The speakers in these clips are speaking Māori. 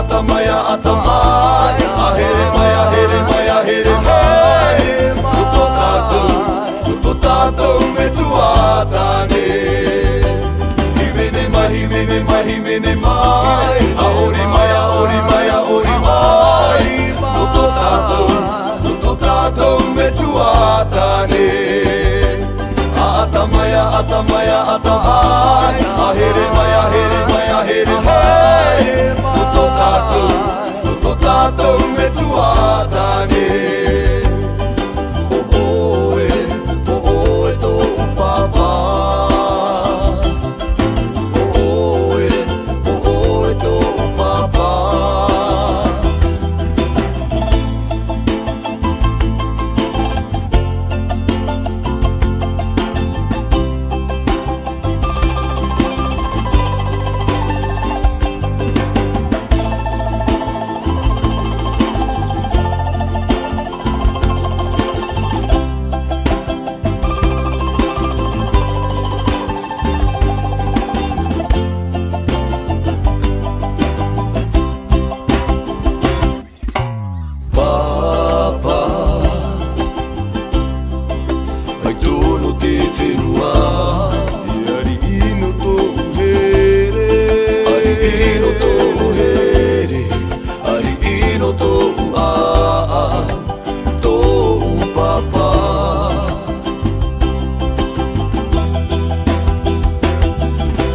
atamaya atamai, ahere mai, ahere mai, ahere mai. Luto tātou me tuatane. Himene mai, himene mai, himene mai. Aori mai, aori mai, aori mai. Luto tātou me tuatane. Atamaya, atamaya, atamai, ahere mai, ahere mai, ahere mai. Luto tātou me tuatane.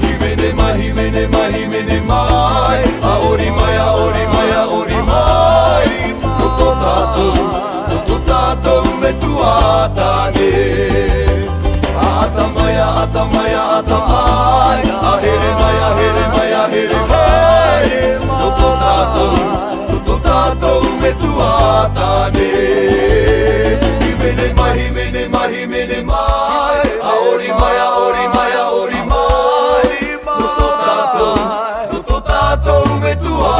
Himene mai, himene mai, aori mai, aori mai, aori mai. Luto tātou me tuatane. Atamaya, atamaya, atamai, ahere mai, ahere mai, ahere mai. Luto tātou me tuatane. Himene mai, himene mai, himene mai, aori mai, aori mai, aori mai. Luto tātou me tuatane.